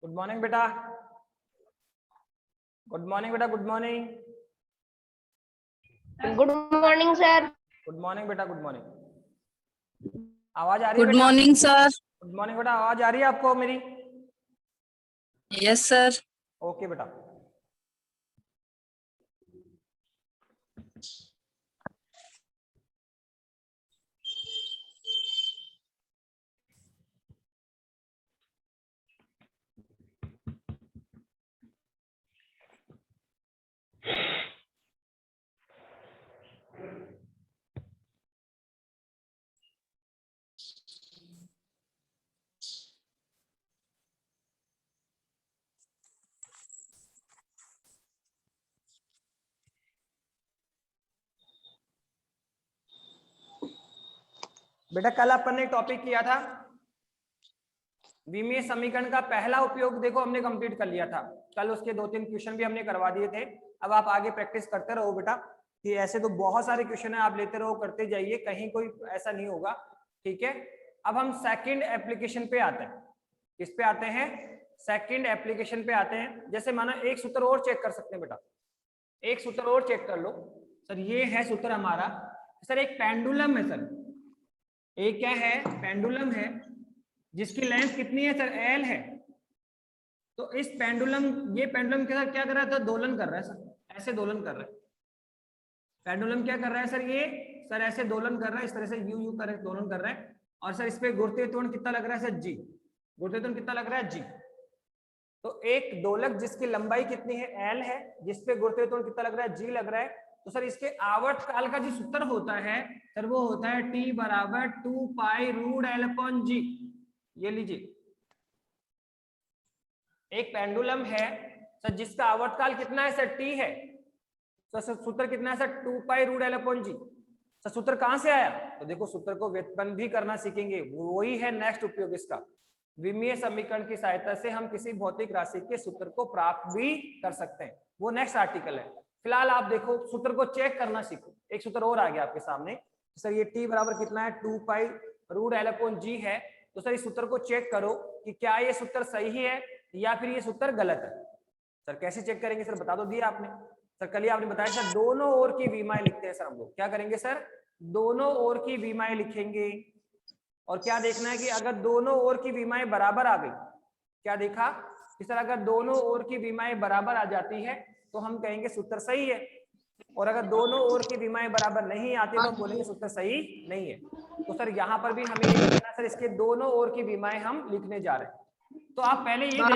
Good morning बेटा, good morning बेटा, good morning. Good morning sir. Good morning बेटा, good morning. आवाज आ रही है गुड बेटा? Morning sir. गुड मॉर्निंग बेटा, आवाज आ रही है आपको मेरी? Yes sir. ओके बेटा। बेटा कल अपन ने टॉपिक किया था विमीय समीकरण का पहला उपयोग, देखो हमने कंप्लीट कर लिया था कल। उसके 2-3 क्वेश्चन भी हमने करवा दिए थे। अब आप आगे प्रैक्टिस करते रहो बेटा, कि ऐसे तो बहुत सारे क्वेश्चन है, आप लेते रहो, करते जाइए, कहीं कोई ऐसा नहीं होगा। ठीक है, अब हम सेकंड एप्लीकेशन पे आते हैं। किस पे आते हैं? सेकंड एप्लीकेशन पे आते हैं। जैसे माना एक सूत्र और चेक कर सकते हैं बेटा, एक सूत्र और चेक कर लो। सर ये है सूत्र हमारा, सर एक पेंडुलम है सर, एक क्या है? पेंडुलम है, जिसकी लेंथ कितनी है सर? एल है। तो इस पेंडुलम, ये पेंडुलम के साथ क्या कर रहा है? तो दोलन कर रहा है सर, ऐसे दोलन कर रहा है। पेंडुलम क्या कर रहा है सर? ये सर ऐसे दोलन कर रहा है, इस तरह से यू यू कर दोलन कर रहा है। और सर इस पे गुरुत्वीय त्वरण कितना लग रहा है सर? जी। गुरुत्वीय त्वरण कितना लग रहा है? जी। तो एक दोलक जिसकी लंबाई कितनी है? एल है, जिसपे गुरुत्वीय त्वरण कितना लग रहा है? जी लग रहा है। तो सर इसके आवर्त काल का जो सूत्र होता है सर, वो होता है T बराबर 2 पाई रूट एल अपॉन जी। ये लीजिए, एक पेंडुलम है सर जिसका आवर्तकाल कितना है सर? T है। तो सर सूत्र कितना है sir? 2 pi root l upon g. Sir सूत्र कहां से आया? तो देखो सूत्र को व्युत्पन्न भी करना सीखेंगे, वही है नेक्स्ट उपयोग इसका। विमीय समीकरण की सहायता से हम किसी भौतिक राशि के सूत्र को प्राप्त भी कर सकते हैं, वो नेक्स्ट आर्टिकल है। फिलहाल आप देखो सूत्र को चेक करना सीखो। एक सूत्र और आ गया आपके सामने सर, ये T बराबर कितना है? 2 पाई रूट एल अपॉन जी है। तो सर इस सूत्र को चेक करो कि क्या ये सूत्र सही है या फिर ये सूत्र गलत है। सर कैसे चेक करेंगे सर? बता दो दिया आपने सर, कल ही आपने बताया सर, दोनों ओर की विमाएं लिखते हैं सर हम लोग। क्या करेंगे सर? दोनों ओर की विमाएं लिखेंगे। और क्या देखना है कि अगर दोनों ओर की विमाएं बराबर आ गई, क्या देखा कि सर अगर दोनों ओर की विमाएं बराबर आ जाती है तो हम कहेंगे सूत्र सही है, और अगर दोनों ओर की विमाएं बराबर नहीं आती तो हम बोलेंगे सूत्र सही नहीं है। तो सर यहाँ पर भी हमें ये लिखना सर, इसके दोनों ओर की विमाएं हम लिखने जा रहे हैं। तो आप पहले ये देख लो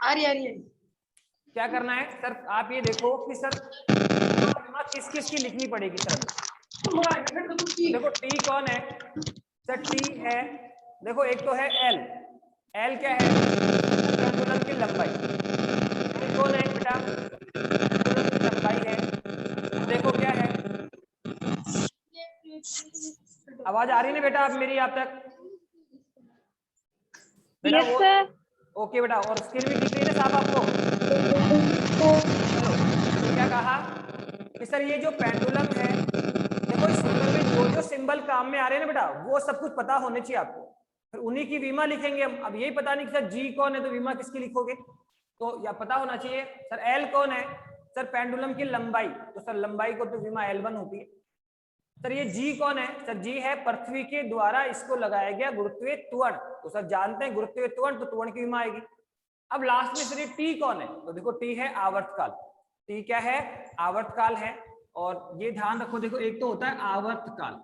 आ रही है। क्या करना है सर, आप ये देखो कि सर किस किस की लिखनी पड़ेगी सर हमें। देखो टी कौन है सर? टी है, देखो एक तो है एल। एल क्या है? पेंडुलम की लंबाई। एल कौन है बेटा? पेंडुलम की लंबाई है। देखो क्या है? आवाज आ रही है ना बेटा आप मेरी आप तक? बेटा यस वो सर। ओके बेटा, और स्क्रीन भी दिख रही है ना साहब आपको? चलो, तो क्या कहा कि सर ये जो पेंडुलम है, देखो इस सूत्र में जो जो सिंबल काम में आ रहे हैं ना बेटा, वो सब कुछ पता होने चाहिए आपको। फिर उन्हीं की विमा लिखेंगे हम। अब यही पता नहीं कि सर जी कौन है तो विमा किसकी लिखोगे, तो या पता होना चाहिए। सर एल कौन है? सर पेंडुलम की लंबाई, तो सर लंबाई को तो विमा L1 होती है। सर ये जी कौन है? सर जी है पृथ्वी के द्वारा इसको लगाया गया गुरुत्वीय त्वरण। तो सर जानते हैं गुरुत्वीय त्वरण, तो त्वरण की विमा आएगी। अब लास्ट में सर ये टी कौन है? तो देखो टी है आवर्तकाल। टी क्या है? आवर्तकाल है। और ये ध्यान रखो, देखो एक तो होता है आवर्तकाल,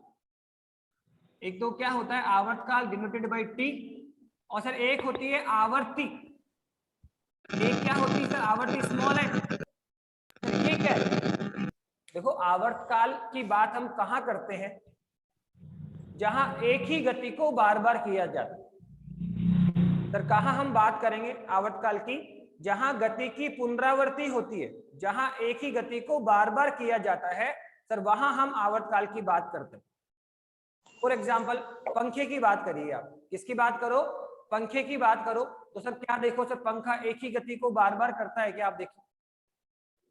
एक तो क्या होता है? आवर्तकाल डिनोटेड बाय टी, और सर एक होती है आवर्ती। एक क्या होती है सर? आवर्ती स्मॉल है। सर ये क्या है? देखो आवर्तकाल की बात हम कहां करते हैं? जहां एक ही गति को बार बार किया जाता है। सर कहां हम बात करेंगे आवर्तकाल की? जहां गति की पुनरावृत्ति होती है, जहां एक ही गति को बार बार किया जाता है सर, वहां हम आवर्तकाल की बात करते हैं। फॉर एग्जाम्पल पंखे की बात करिए आप। किसकी बात करो? पंखे की बात करो। तो सर क्या देखो सर, पंखा एक ही गति को बार बार करता है क्या? आप देखिए,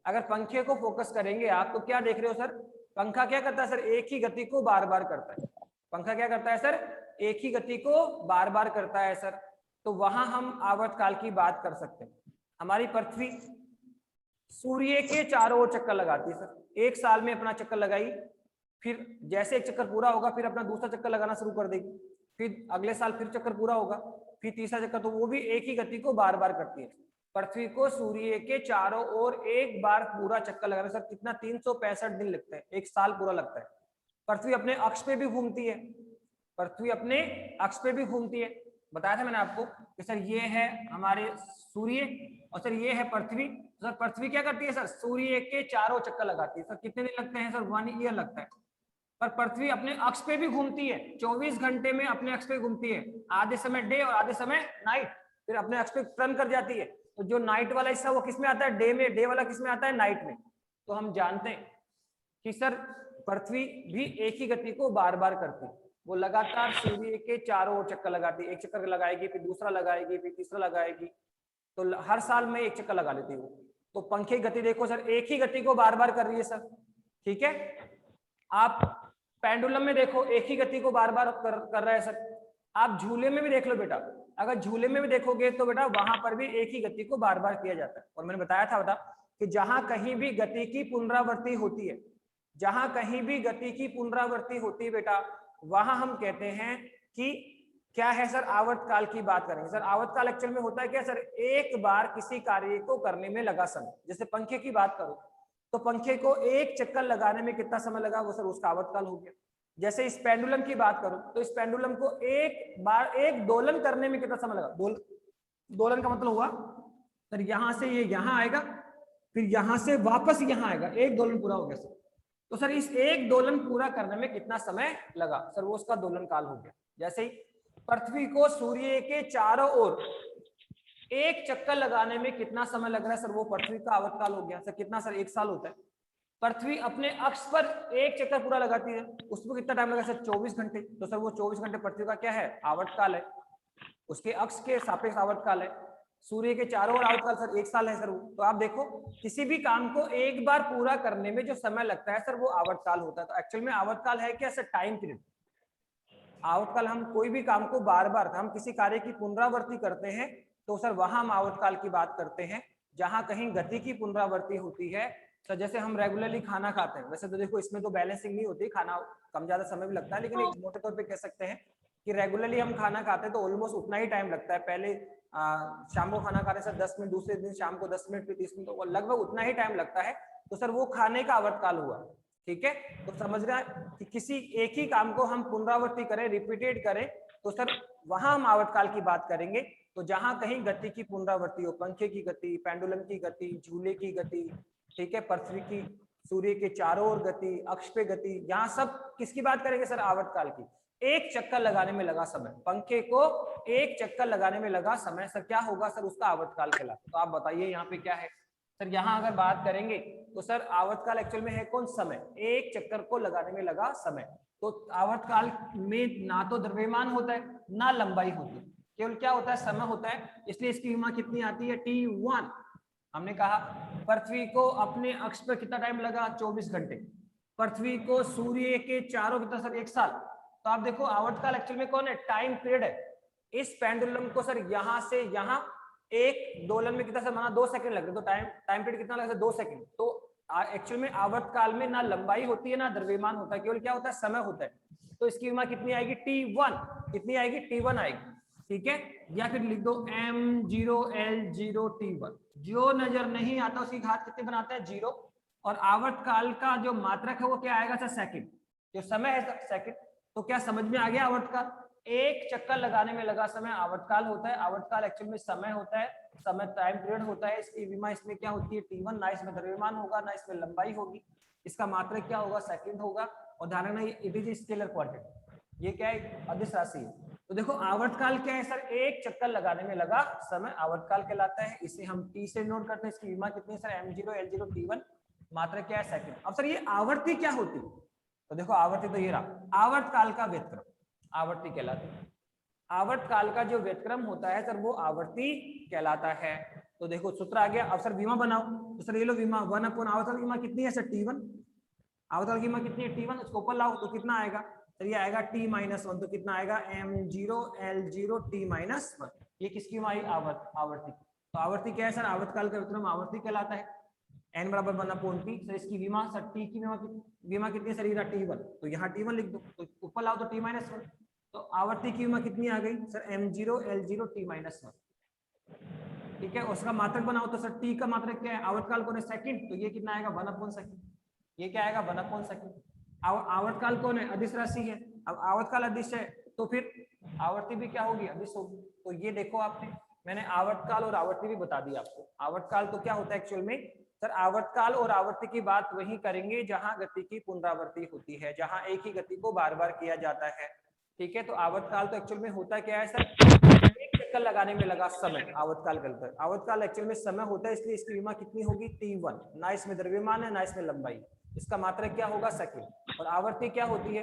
अगर पंखे को फोकस करेंगे आप तो क्या देख रहे हो सर? पंखा क्या करता है सर? एक ही गति को बार बार करता है। पंखा क्या करता है सर? एक ही गति को बार बार करता है सर। तो वहां हम आवर्तकाल की बात कर सकते हैं। हमारी पृथ्वी सूर्य के चारों ओर चक्कर लगाती है सर, एक साल में अपना चक्कर लगाई, फिर जैसे एक चक्कर पूरा होगा फिर अपना दूसरा चक्कर लगाना शुरू कर देगी, फिर अगले साल फिर चक्कर पूरा होगा, फिर तीसरा चक्कर, तो वो भी एक ही गति को बार बार करती है। पृथ्वी को सूर्य के चारों ओर एक बार पूरा चक्कर लगाना सर कितना 365 दिन लगते हैं, एक साल पूरा लगता है। पृथ्वी अपने अक्ष पे भी घूमती है, पृथ्वी अपने अक्ष पे भी घूमती है, बताया था मैंने आपको कि सर ये है हमारे सूर्य और सर ये है पृथ्वी। सर पृथ्वी क्या करती है सर, सूर्य के चारों चक्कर लगाती है। सर कितने दिन लगते हैं सर, 1 ईयर लगता है। पर पृथ्वी अपने अक्ष पे भी घूमती है, 24 घंटे में अपने अक्ष पे घूमती है, आधे समय डे और आधे समय नाइट, फिर अपने अक्ष पे टर्न कर जाती है। तो जो नाइट वाला हिस्सा वो किस में आता है, डे में, डे वाला किस में आता है, नाइट में। तो हम जानते हैं कि सर पृथ्वी भी एक ही गति को बार बार करती है, वो लगातार सूर्य के चारों ओर चक्कर लगाती है, एक चक्कर लगाएगी फिर दूसरा लगाएगी फिर तीसरा लगाएगी, तो हर साल में एक चक्कर लगा लेती है वो। तो पंखे की गति देखो सर, एक ही गति को बार बार कर रही है सर, ठीक है। आप पेंडुलम में देखो एक ही गति को बार बार कर रहा है सर। आप झूले में भी देख लो बेटा, अगर झूले में भी देखोगे तो बेटा वहां पर भी एक ही गति को बार बार किया जाता है। और मैंने बताया था बेटा कि जहां कहीं भी गति की पुनरावृत्ति होती है, जहां कहीं भी गति की पुनरावृत्ति होती है बेटा, वहां हम कहते हैं कि क्या है सर, आवर्तकाल की बात करेंगे। सर आवर्तकाल एक्चुअल में होता है क्या सर, एक बार किसी कार्य को करने में लगा समय। जैसे पंखे की बात करो तो पंखे को एक चक्कर लगाने में कितना समय लगा, वो सर उसका आवर्तकाल हो गया। जैसे इस पेंडुलम की बात करो तो इस पेंडुलम को एक बार एक दोलन करने में कितना समय लगा, दोलन का मतलब हुआ सर यहां से ये यहां आएगा, फिर यहां से वापस यहां आएगा, एक दोलन पूरा हो गया सर। तो सर इस एक दोलन पूरा करने में कितना समय लगा, सर वो उसका दोलन काल हो गया। जैसे ही पृथ्वी को सूर्य के चारों ओर एक चक्कर लगाने में कितना समय लग रहा है, सर वो पृथ्वी का आवर्तकाल हो गया। सर कितना सर, 1 साल होता है। पृथ्वी अपने अक्ष पर एक चक्कर पूरा लगाती है, उसमें कितना टाइम लगा सर, 24 घंटे। तो सर वो 24 घंटे पृथ्वी का क्या है, आवर्तकाल है, उसके अक्ष के सापेक्ष आवर्तकाल है। सूर्य के चारों ओर आवर्तकाल सर 1 साल है सर वो। तो आप देखो किसी भी काम को एक बार पूरा करने में जो समय लगता है सर वो आवर्तकाल होता है। तो एक्चुअल में आवर्तकाल है क्या सर, टाइम पीरियड। आवर्तकाल हम कोई भी काम को बार बार, हम किसी कार्य की पुनरावृत्ति करते हैं तो सर वहां हम आवर्तकाल की बात करते हैं। जहां कहीं गति की पुनरावृत्ति होती है सर, जैसे हम रेगुलरली खाना खाते हैं, वैसे तो देखो इसमें तो बैलेंसिंग नहीं होती, खाना कम ज्यादा समय भी लगता है, लेकिन एक मोटे तौर पे कह सकते हैं कि रेगुलरली हम खाना खाते हैं तो ऑलमोस्ट उतना ही टाइम लगता है। पहले शाम को खाना खाने से 10 मिनट, दूसरे दिन शाम को 10 मिनट, फिर 30 मिनट, तो लगभग उतना ही टाइम लगता है। तो सर वो खाने का आवर्तकाल हुआ, ठीक है। तो समझ रहा है कि किसी एक ही काम को हम पुनरावृत्ति करें, रिपीटेड करें, तो सर वहां हम आवर्तकाल की बात करेंगे। तो जहां कहीं गति की पुनरावृत्ति हो, पंखे की गति, पेंडुलम की गति, झूले की गति, ठीक है, पृथ्वी की सूर्य के चारों ओर गति, अक्ष पे गति, यहाँ सब किसकी बात करेंगे सर, आवर्तकाल की। एक चक्कर लगाने में लगा समय, पंखे को एक चक्कर लगाने में लगा समय सर क्या होगा सर, उसका आवर्तकाल कहलाता। तो आप बताइए यहाँ पे क्या है सर, यहाँ अगर बात करेंगे तो सर आवर्तकाल एक्चुअल में है कौन, समय, एक चक्कर को लगाने में लगा समय। तो आवर्तकाल में ना तो द्रव्यमान होता है ना लंबाई होती है, केवल क्या होता है, समय होता है। इसलिए इसकी सीमा कितनी आती है, T1। हमने कहा पृथ्वी को अपने अक्ष पर कितना टाइम लगा, 24 घंटे। पृथ्वी को सूर्य के चारों कितना सर, 1 साल। तो आप देखो आवर्तकाल एक्चुअल में कौन है, टाइम पीरियड है। इस पेंडुलम को सर यहां से यहां एक दोलन में कितना सर माना, 2 सेकंड लगते, तो टाइम पीरियड कितना लगता है, 2 सेकंड। तो एक्चुअल में आवर्तकाल में ना लंबाई होती है ना द्रव्यमान होता है, केवल क्या होता है, समय होता है। तो इसकी सीमा कितनी आएगी, T1, कितनी आएगी, T1 आएगी, ठीक है। या फिर लिख दो M0L0T1। जो नजर नहीं आता उसकी घात कितनी बनाता है, 0। और आवर्तकाल का जो मात्रक है वो क्या आएगा सर, सेकंड। जो समय है सर सेकंड। तो क्या समझ में आ गया, आवर्तकाल एक चक्कर लगाने में लगा समय आवर्तकाल होता है। आवर्तकाल एक्चुअल में समय होता है, समय टाइम पीरियड होता है। इसकी विमा इसमें क्या होती है, T1। ना इसमें द्रव्यमान होगा ना इसमें लंबाई होगी, इसका मात्रक क्या होगा, सेकंड होगा। और ध्यान रखना इट इज स्केलर क्वांटिटी, ये क्या है, अदिश राशि है। तो देखो आवर्तकाल क्या है सर, एक चक्कर लगाने में लगा समय आवर्तकाल कहलाता है। इसे हम T से नोट करते हैं। इसकी विमा कितनी है सर, M0L0T1, मात्रक क्या है, सेकंड। अब सर ये आवर्ती क्या होती है, तो देखो आवर्ती तो ये रहा, आवर्तकाल का व्यतक्रम आवर्ती कहलाता है। आवर्तकाल का जो व्यतक्रम होता है सर वो आवर्ती कहलाता है। तो देखो सूत्र आ गया। अब सर विमा बनाओ, तो सर ये लो विमा 1/, आवर्तकाल की विमा कितनी है सर, T1। आवर्तकाल की विमा कितनी है, T1। इसको ऊपर लाओ तो कितना आएगा सर ये आएगा t माइनस 1, तो कितना आएगा m0 L0 t माइनस 1। ये किसकी आई आवर्ती। तो आवर्ती क्या है सर, आवर्तकाल का व्युत्क्रम आवर्ती कहलाता है। n बराबर 1/t। सर इसकी विमा, सर t की विमा कितनी सर, ये t1, तो यहाँ t1 लिख दो, तो ऊपर लाओ तो t माइनस 1। तो आवर्ती की विमा कितनी आ गई sir, m0 L0 t minus 1। ठीक है, उसका मात्रक बनाओ तो सर t का मात्रक क्या है, आवर्तकाल कौन है, सेकंड, तो ये कितना आएगा 1/सेकंड। ये क्या आएगा 1/सेकंड। आवर्तकाल कौन है, अदिश राशि है। अब आवर्तकाल अदिश है तो फिर आवर्ती भी क्या होगी, अदिश होगी। तो ये देखो आपने, मैंने आवर्तकाल और आवर्ती भी बता दी आपको। आवर्तकाल तो क्या होता है एक्चुअल में सर, आवर्तकाल और आवर्ती की बात वही करेंगे जहां गति की पुनरावृत्ति होती है, जहां एक ही गति को बार बार किया जाता है। ठीक है, तो आवर्तकाल तो एक्चुअल में होता क्या है सर, एक चक्कर लगाने में लगा समय, आवर्तकाल करता है। आवर्तकाल एक्चुअल में समय होता है, इसलिए इसकी विमा कितनी होगी t1, ना इसमें द्रव्यमान है ना इसमें लंबाई, इसका मात्रक क्या होगा सेकंड। और आवर्ती क्या होती है,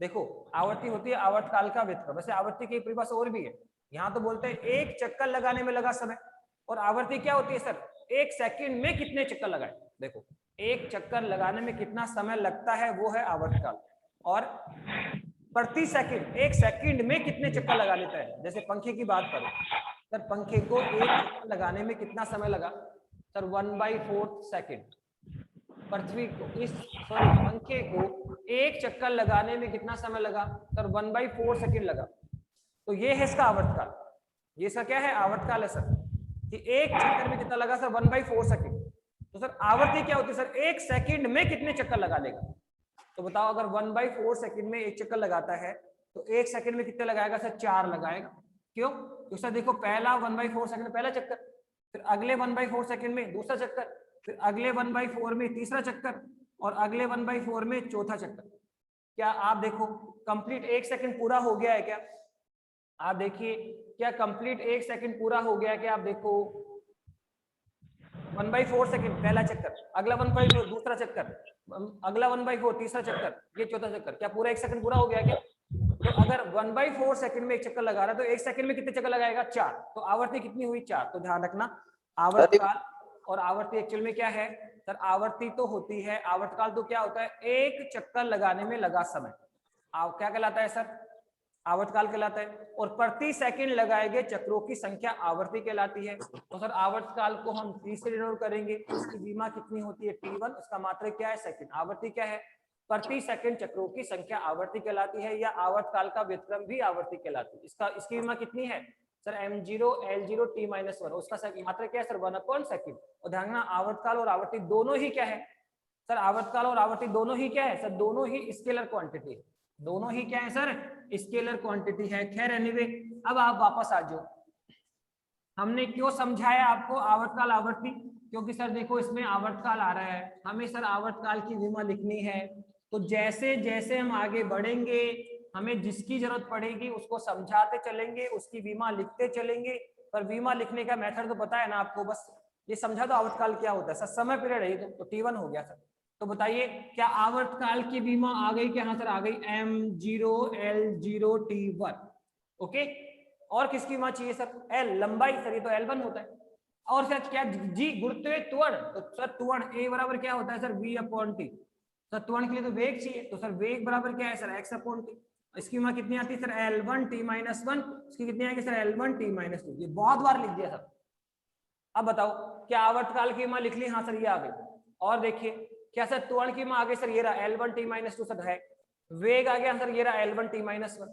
देखो आवर्ती होती है आवर्तकाल का व्युत्क्रम। वैसे आवर्ती की परिभाषा और भी है, यहाँ तो बोलते हैं एक चक्कर लगाने में लगा समय, और आवर्ती क्या होती है सर, एक सेकंड में कितने चक्कर लगाए। देखो एक चक्कर लगाने में कितना समय लगता है वो है आवर्तकाल, और प्रति सेकंड, एक सेकंड में कितने चक्कर लगा लेता है। जैसे पंखे की बात करो सर, पंखे को एक चक्कर लगाने में कितना समय लगा सर, 1/4 सेकंड। पृथ्वी को पंखे को एक चक्कर लगाने में कितना समय लगा सर, 1/4 सेकंड लगा। तो ये है इसका आवर्तकाल, ये इसका क्या है आवर्तकाल है सर, कि एक चक्कर में कितना लगा सर 1/4 सेकंड। तो सर आवर्ती क्या होती है सर, एक सेकंड में कितने चक्कर लगा लेगा। तो बताओ अगर 1/4 सेकंड में एक चक्कर लगाता है तो एक सेकंड में कितने लगाएगा सर, 4 लगाएगा। क्यों, तो सर देखो पहला 1/4 सेकंड में पहला चक्कर, फिर अगले 1/4 सेकंड में दूसरा चक्कर, फिर अगले 1/4 में तीसरा चक्कर, और अगले 1/4 में चौथा चक्कर। क्या आप देखो कंप्लीट एक सेकंड पूरा हो गया है क्या, आप देखिए क्या कंप्लीट एक सेकंड पूरा हो गया है क्या। आप देखो 1/4 सेकंड पहला चक्कर, अगला 1/4 दूसरा चक्कर, अगला 1/4 तीसरा चक्कर, ये चौथा चक्कर, क्या पूरा एक सेकंड पूरा हो गया क्या। तो अगर 1/4 सेकंड में एक चक्कर लगा रहा है तो एक सेकंड में कितने चक्कर लगाएगा, 4। तो आवर्ती कितनी हुई, 4। तो ध्यान रखना आवर्तकाल और आवर्ती एक्चुअल में क्या है सर, आवर्ती तो होती है, आवर्तकाल तो क्या होता है, एक चक्कर लगाने में लगा समय, क्या कहलाता है सर, आवर्तकाल कहलाता है। और प्रति सेकंड लगाए गए चक्रों की संख्या आवर्ती कहलाती है। तो सर आवर्तकाल को हम t से डिनोट करेंगे, इसकी विमा कितनी होती है t1, उसका मात्रक क्या है सेकंड। आवर्ती क्या है, प्रति सेकंड चक्रों की संख्या आवर्ती कहलाती है, या आवर्तकाल का व्युत्क्रम भी आवर्ती कहलाती है। इसकी विमा कितनी है sir, m0 L0 t minus 1, उसका मात्रक क्या है सर 1/सेकंड। और ध्यान रखना आवर्तकाल और आवर्ती दोनों ही क्या है सर, आवर्तकाल और आवर्ती दोनों ही क्या है सर, दोनों ही स्केलर क्वांटिटी है, दोनों ही क्या है सर, स्केलर क्वांटिटी है। खैर एनीवे, अब आप वापस आ जाओ, हमने क्यों समझाया आपको आवर्तकाल आवर्ती, क्योंकि सर देखो इसमें आवर्तकाल आ रहा है, हमें सर आवर्तकाल की विमा लिखनी है। तो जैसे जैसे हम आगे बढ़ेंगे हमें जिसकी जरूरत पड़ेगी उसको समझाते चलेंगे, उसकी विमा लिखते चलेंगे। पर विमा लिखने का मेथड तो पता है ना आपको, बस ये समझा दो आवर्तकाल क्या होता है सर, समय पीरियड है तो t1 हो गया सर। तो बताइए क्या आवर्तकाल की विमा आ गई क्या, हाँ सर आ गई, m0 L0 t1। ओके, और किसकी विमा चाहिए सर, L लंबाई, सर ये तो L1 होता है। और सर क्या जी, गुरुत्वीय त्वरण, तो सर त्वरण A बराबर क्या होता है सर, v/t। सर त्वरण के लिए तो वेग चाहिए, तो सर वेग बराबर क्या है सर, x/t। इसकी विमा कितनी आती है सर, L1 t-1, इसकी कितनी आएगी सर, L1 t-2। ये बहुत बार लिख दिया सर। अब बताओ क्या आवर्तकाल की विमा लिख ली, हाँ सर ये आ गई। और देखिए क्या सर त्वरण की विमा आ गई सर, ये रहा L1 t-2 सर है। वेग आ गया सर, ये रहा L1 t-1।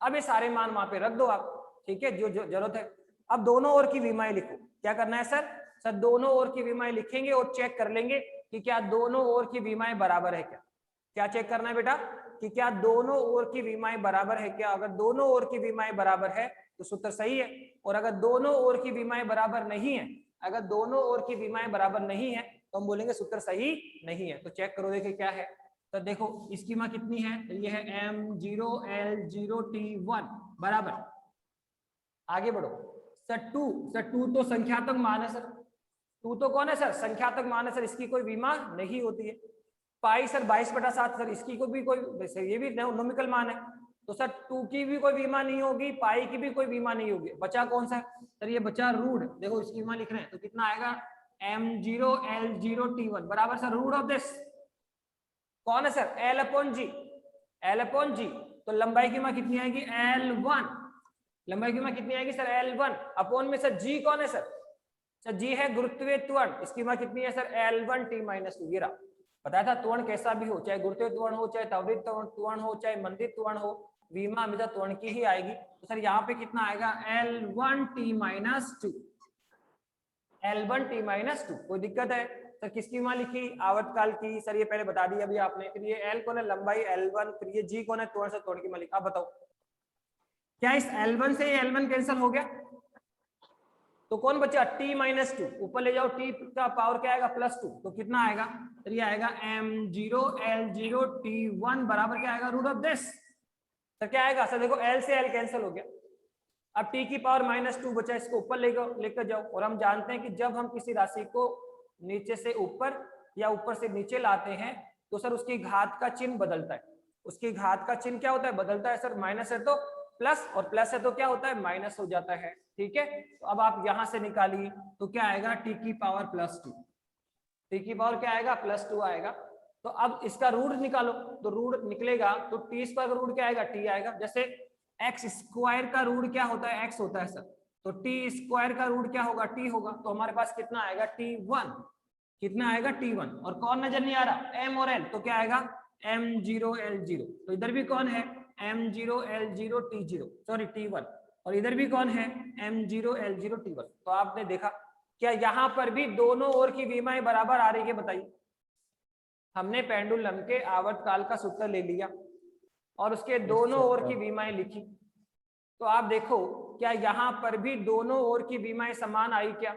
अब ये सारे मान वहां पे रख दो आप, ठीक है, जो जरूरत है। अब दोनों ओर की विमाएं लिखो, क्या करना है सर, सर दोनों ओर की विमाएं लिखेंगे और चेक कर लेंगे कि क्या दोनों ओर की विमाएं बराबर है क्या। क्या चेक करना है बेटा, कि क्या दोनों ओर की विमाएं बराबर है क्या। अगर दोनों ओर की विमाएं बराबर है तो सूत्र सही है, और अगर दोनों ओर की विमाएं बराबर नहीं है, अगर दोनों ओर की विमाएं बराबर नहीं है तो हम बोलेंगे सूत्र सही नहीं है। तो चेक करो देखिए क्या है, तो देखो इसकी विमा कितनी है, ये है m0 L0 t1 बराबर, आगे बढ़ो सर 2, सर 2 तो संख्यात्मक मान है सर, 2 तो कौन है सर, संख्यात्मक मान है सर, इसकी कोई विमा नहीं होती है। पाई सर 22/7 सर, इसकी को भी कोई, ये भी नोमिकल मान है, तो सर 2 की भी कोई बीमा नहीं होगी, पाई की भी कोई बीमा नहीं होगी। बचा कौन सा सर, ये बचा रूट, देखो इसकी बीमा लिख रहे हैं तो कितना आएगा, m0 L0 t1 बराबर सर रूट ऑफ दिस कौन है सर, L/g, L/g तो लंबाई की मान कितनी आएगी L1, लंबाई की मान कितनी आएगी सर L1 अपॉन में सर जी कौन है सर जी है गुरुत्वीय त्वरण, इसकी मान कितनी है सर L1t-2। ये रहा, बताया था त्वरण कैसा भी हो, चाहे गुरुत्वीय त्वरण हो, चाहे त्वरित त्वरण हो, चाहे मंदित त्वरण हो, विमा हमेशा त्वरण की ही आएगी। तो सर यहाँ पे कितना आएगा L1t-2, L1t-2। कोई दिक्कत है सर किसकी मान लिखी आवर्तकाल की, सर ये पहले बता दी अभी आपने। फिर ये L कौन है लंबाई L1, फिर ये G कौन है त्वरण से त्वरण की मान लिखा। आप बताओ क्या इस L1 से ये L1 कैंसिल हो गया, तो कौन बचा t-2, ऊपर ले जाओ t का पावर क्या आएगा +2, तो कितना आएगा तो ये आएगा m0 L0 t1 बराबर क्या आएगा रूट ऑफ दिस। तो क्या आएगा सर देखो L से L कैंसिल हो गया, अब t की पावर -2 बचा, इसको ऊपर लेकर जाओ। और हम जानते हैं कि जब हम किसी राशि को नीचे से ऊपर या ऊपर से नीचे लाते हैं तो सर उसकी घात का चिन्ह बदलता है, उसकी घात का चिन्ह क्या होता है बदलता है सर, माइनस है तो प्लस और प्लस है तो क्या होता है माइनस हो जाता है। ठीक है, तो अब आप यहां से निकालिए तो क्या आएगा t की पावर +2, t की पावर क्या आएगा +2 आएगा। तो अब इसका रूट निकालो, तो रूट निकलेगा तो t स्क्वायर का रूट क्या आएगा t आएगा। जैसे x स्क्वायर का रूट क्या होता है x होता है सर, तो t स्क्वायर का रूट क्या होगा t होगा। तो हमारे पास कितना आएगा t1, कितना आएगा t1, और कौन नजर नहीं आ रहा m और l, तो क्या आएगा m0 L0। तो इधर भी कौन है m0 L0 t0 sorry t1, और इधर भी कौन है m0 L0 t1। तो आपने देखा क्या यहाँ पर भी दोनों ओर की विमाएं बराबर आ रही है, बताइए। हमने पेंडुलम के आवर्तकाल का सूत्र ले लिया और उसके दोनों ओर की विमाएं लिखी, तो आप देखो क्या यहाँ पर भी दोनों ओर की विमाएं समान आई क्या।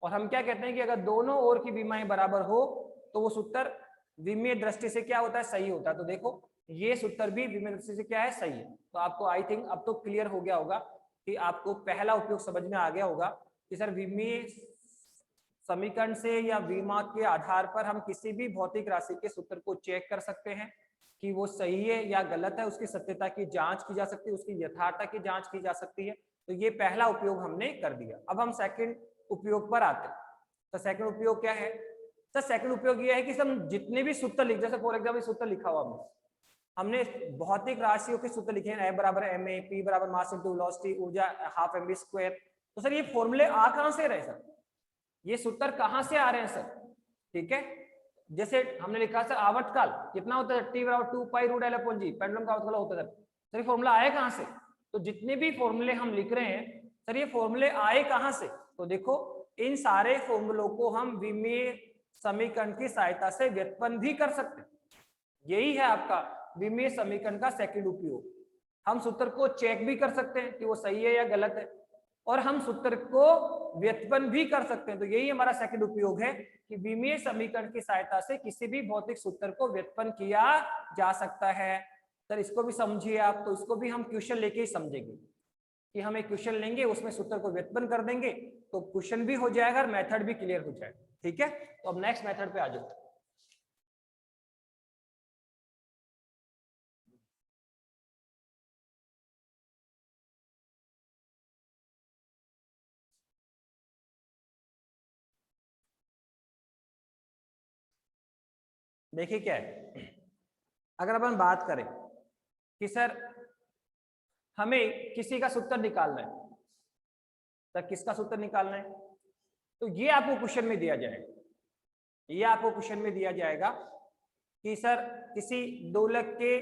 और हम क्या कहते हैं कि अगर दोनों ओर की विमाएं बराबर हो तो वो सूत्र विमीय दृष्टि से क्या होता है सही होता है। तो देखो ये सूत्र भी विमीय दृष्टि से क्या है सही है। तो आपको आई थिंक अब तो क्लियर हो गया होगा कि आपको पहला उपयोग समझ में आ गया होगा कि सर विमीय समीकरण से या विमा के आधार पर हम किसी भी भौतिक राशि के सूत्र को चेक कर सकते हैं कि वो सही है या गलत है, उसकी सत्यता की जांच की जा सकती है, उसकी यथार्थता की जांच की जा सकती है। तो ये पहला उपयोग हमने कर दिया। अब हम सेकंड उपयोग पर आते हैं। तो सेकंड उपयोग क्या है, तो सेकंड उपयोग ये है कि हम जितने भी सूत्र लिख, जैसे फॉर एग्जाम्पल सूत्र लिखा हुआ हमने भौतिक राशियों के सूत्र लिखे हैं, F = ma, P = mass into velocity, ऊर्जा ½ mv²। तो सर ये फॉर्मूले आ कहां से रहे सर, ये सूत्र कहां से आ रहे हैं सर। ठीक है, जैसे हमने लिखा सर आवर्तकाल कितना होता है t = 2π√L/g, पेंडुलम का आवर्तकाल होता है सर ये फॉर्मूला आए कहां से। तो जितने भी फॉर्मूले हम लिख रहे हैं सर ये फॉर्मूले आए कहां से, तो देखो इन सारे फॉर्मूलों को हम विमीय समीकरण की सहायता से व्युत्पन्न भी कर सकते हैं। यही है आपका विमीय समीकरण का सेकंड उपयोग। हम सूत्र को चेक भी कर सकते हैं कि वो सही है या गलत है, और हम सूत्र को व्युत्पन्न भी कर सकते हैं। तो यही हमारा सेकंड उपयोग है कि विमीय समीकरण की सहायता से किसी भी भौतिक सूत्र को व्युत्पन्न किया जा सकता है। सर इसको भी समझिए आप, तो इसको भी हम क्वेश्चन लेके ही समझेंगे कि हम एक क्वेश्चन लेंगे उसमें सूत्र को व्युत्पन्न कर देंगे, तो क्वेश्चन भी हो जाएगा और मेथड भी क्लियर हो जाएगा। ठीक है, तो अब नेक्स्ट मेथड पे आ जाओ। देखिए क्या है, अगर अपन बात करें कि सर हमें किसी का सूत्र निकालना है, सर किसका सूत्र निकालना है, तो ये आपको क्वेश्चन में दिया जाएगा, ये आपको क्वेश्चन में दिया जाएगा कि सर किसी दोलक के